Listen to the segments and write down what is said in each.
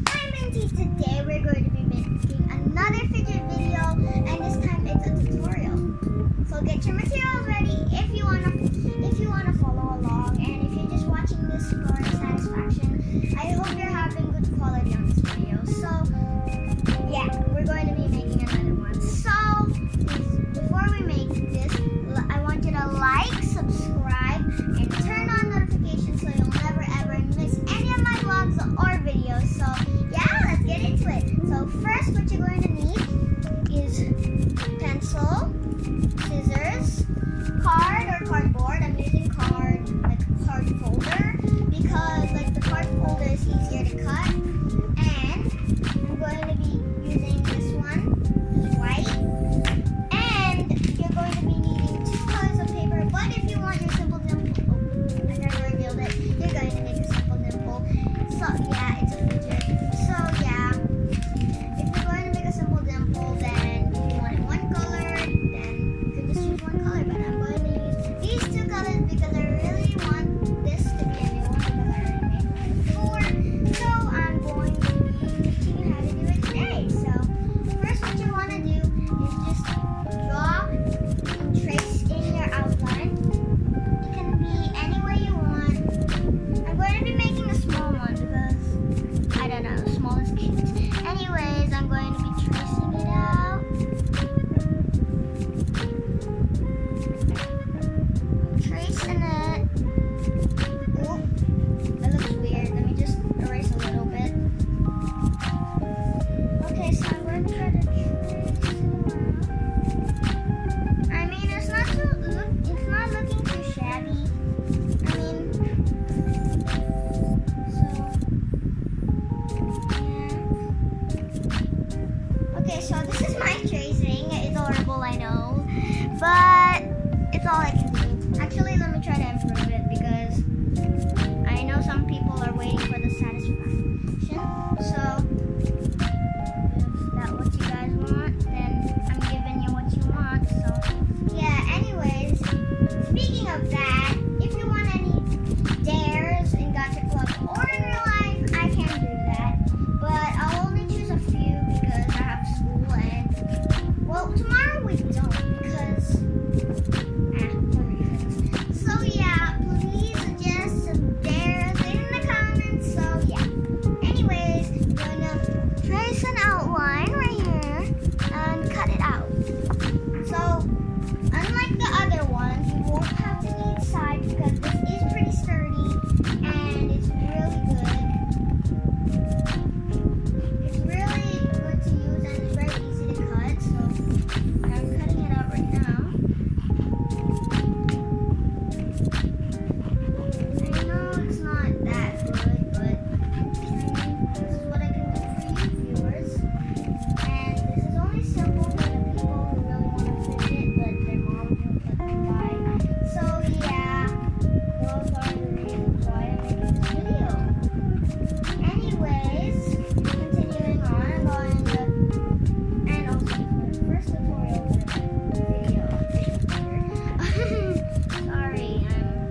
Hi Minty, today we're going to be making another fidget video and this time it's a tutorial. So get your materials ready if you wanna follow along, and if you're just watching this for satisfaction, I hope you're having good quality on this video. So yeah, we're going to be making another one. So before we make this, I want you to like, subscribe, and turn on notifications so you'll never ever miss any of my vlogs or videos. So yeah, let's get into it. So first, what you're going to need is pencil, scissors, card or cardboard. I'm using card, like a card folder, because like the card folder is easier to cut. And I'm going to be using this one, this white. And you're going to be needing 2 colors of paper, but if you want your simple dimple, I never revealed it, you're going to make a simple dimple. So yeah, it's a fidget. So yeah, if you're going to make a simple dimple, then if you want it one color, then you can just choose one color. But I'm going to use these 2 colors because I really want this to be a new one because I already made one before. So I'm going to be teaching you how to do it today. So first, what you want to do is just draw and trace in your outline. It can be any way you want. I'm going to be making a small one because I don't know, small is cute. Anyways, I'm going to be tracing it out. Tracing it. Oh, that looks weird. Let me just erase a little bit. Okay, so I'm going to try to trace it around. I mean, it's not looking too shabby. I mean, yeah. Okay, so this is my tracing. It's horrible, I know, but it's all I can do. Actually, let me try to improve it because I know some people are waiting for the satisfaction. So is that what you guys want? Then I'm giving you what you want. So yeah, anyways, speaking of that, if you want any dares in Gotcha Club or in real life, I can do that. But I'll only choose a few because I have school and, well, tomorrow we don't because, for reasons. So yeah, please suggest some dares in the comments. So yeah. Anyways, I'm gonna trace an outline right here and cut it out. So unlike the other ones, you won't have to need side because this is pretty sturdy and it's really good. It's really good to use and it's very easy to cut. So I'm cutting it out right now. I know it's not that good, but this is what I can do for you viewers. And this is only simple for the people who really want to fidget, but their mom won't let them buy. So yeah, those are the reasons why I'm making this video. Anyways, continuing on, I'm going to, and also for the first tutorial for the video. Sorry, I'm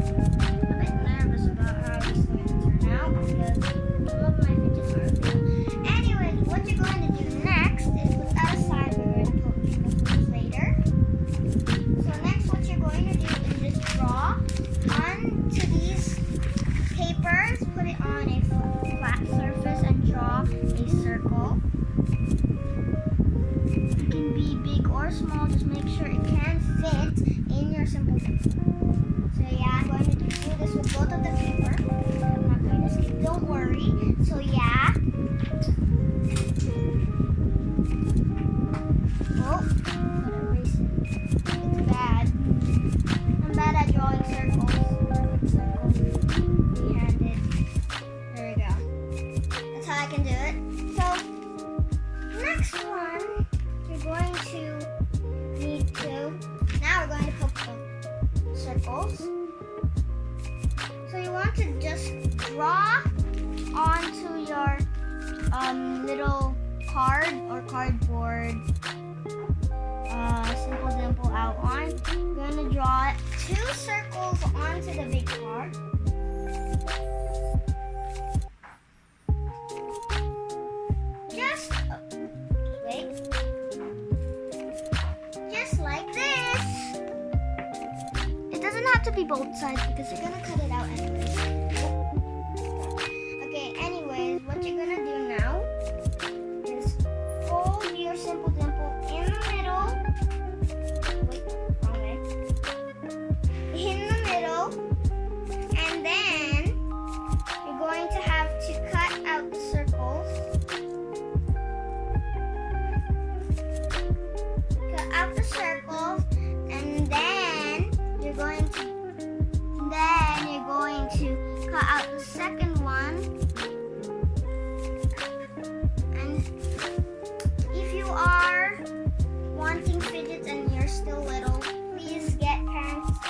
a bit nervous about how this is going to turn out because some of my fidgets are real. Anyways, what you're going to do next is put that aside. We're going to put things later. So next, what you're going to do is just draw onto these papers, put it on a flat surface, and draw a circle. It can be big or small, just make sure it can fit in your simple paper. So yeah, I'm going to do this with both of the paper. I'm not going to skip, don't worry. So yeah. Oh, gotta erase it. It's bad. I'm bad at drawing circles. Perfect circles. Three-handed. There we go. That's how I can do it. So, next one, you're going to need to, now we're going to put the circles. So you want to just draw onto your little card or cardboard simple dimple outline. You're going to draw 2 circles onto the big card. be both sides because you're gonna cut it out anyways. Okay, anyways, what you're gonna do now is fold your simple dimple in the middle. Wait, wrong way. In the middle, and then you're going to have to cut out the circles. Cut out the circles, and then you're going to cut out the second one. And if you are wanting fidgets and you're still little, please get parents to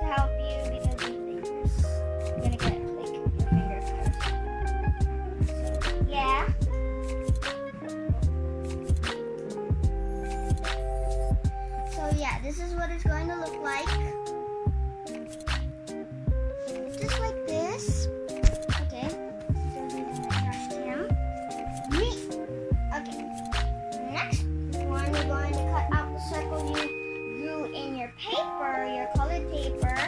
help you because you're gonna get like your finger cuts. So yeah. So yeah, this is what it's going to look like. Just like this. Okay. Okay. Next one, you're going to cut out the circle you drew in your paper, your colored paper.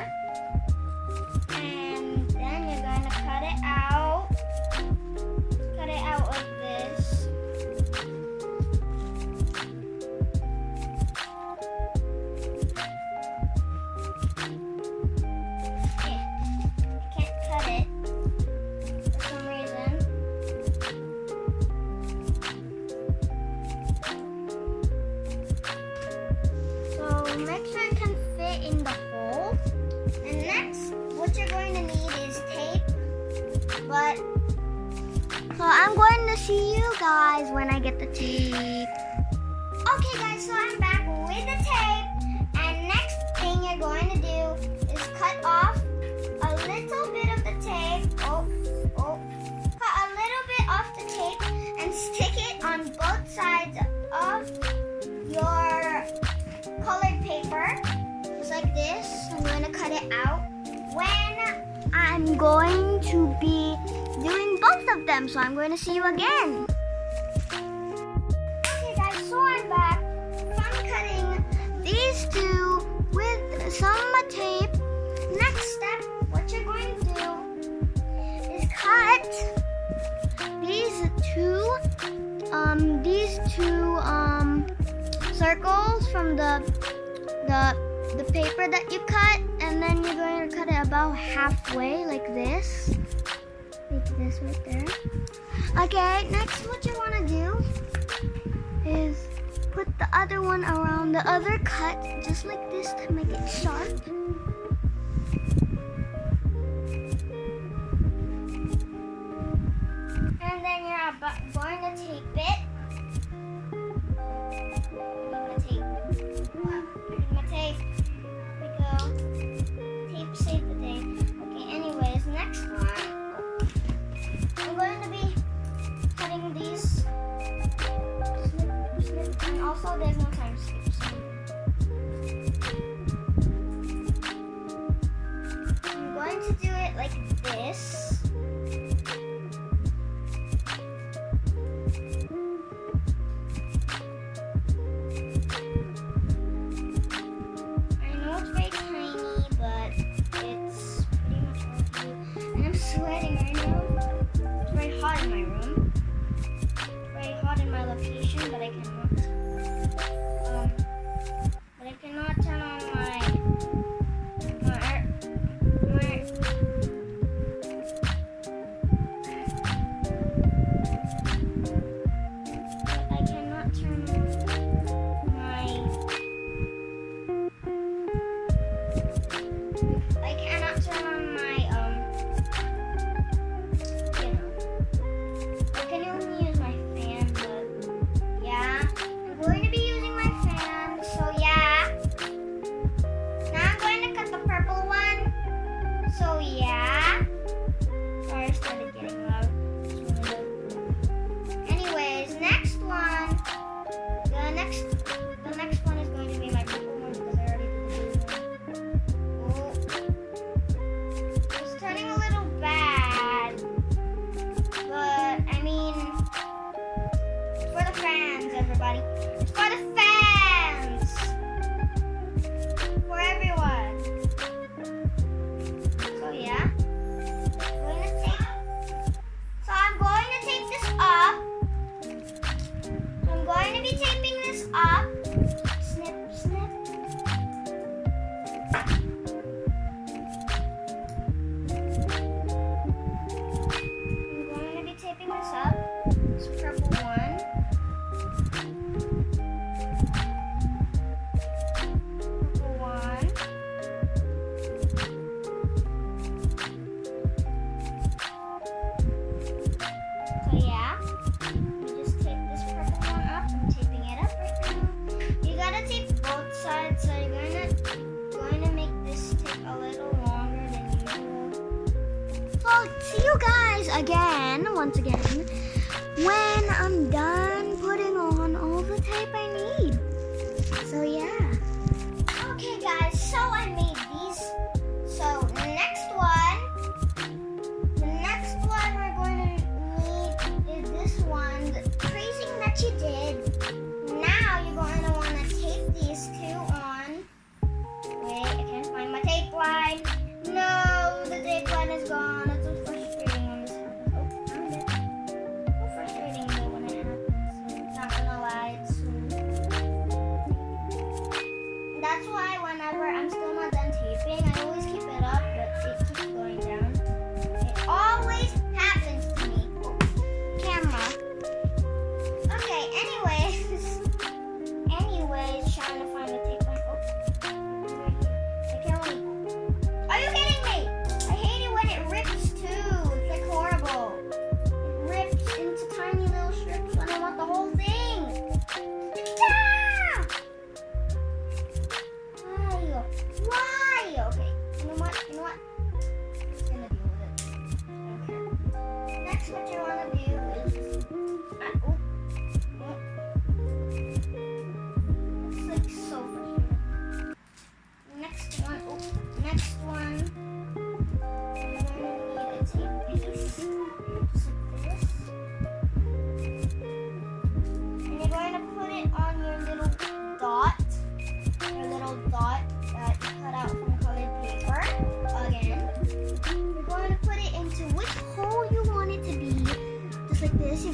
And then you're going to cut it out. Cut it out of this. Make sure it can fit in the hole. And next, what you're going to need is tape. So I'm going to see you guys when I get the tape. Okay guys, so I'm back with the tape. And next thing you're going to do is cut off a little bit of the tape. Cut a little bit off the tape and stick it on both sides of your colored paper, just like this. I'm going to cut it out when I'm going to be doing both of them. So I'm going to see you again. Okay guys, so I'm back from cutting these two with some tape. Next step, what you're going to do is cut these two circles from the paper that you cut, and then you're going to cut it about halfway like this right there. Okay, next what you want to do is put the other one around the other cut just like this to make it sharp. And then you're going to tape it. Save the day. Okay, anyways, next one, I'm going to be cutting these. Snip, and also there's no time skip. So I'm going to do it like this.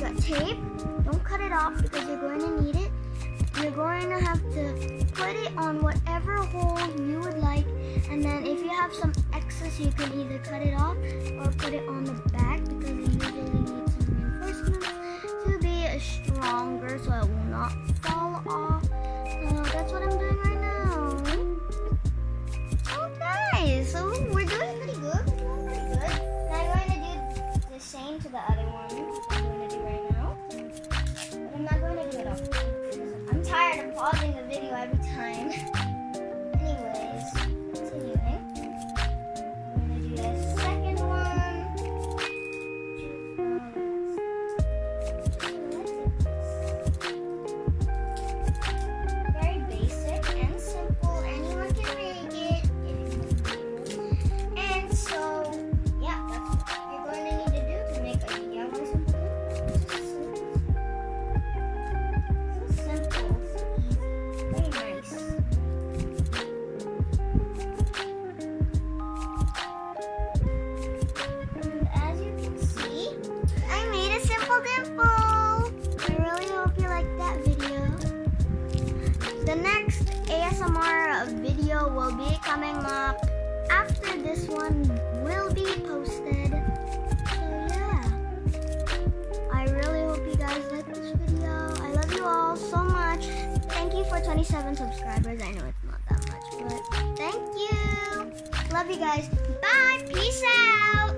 got tape. Don't cut it off because you're going to need it. You're going to have to put it on whatever hole you would like, and then if you have some excess, you can either cut it off or put it on the back because you usually need some reinforcements to be stronger so it will not fall off. So that's what I'm doing right now. Okay, so we're doing pretty good. And I'm going to do the same to the other one I'm going to do right now. But I'm not going to do it all. I'm tired of pausing the video every time. Anyways, continuing. I'm going to do the second one. Very basic and simple. Anyone can make it. And so, yeah, that's what you're going to need to do to make a yellow simple. The next ASMR video will be coming up after this one will be posted. So yeah, I really hope you guys like this video. I love you all so much. Thank you for 27 subscribers. I know it's not that much, but thank you. Love you guys. Bye. Peace out.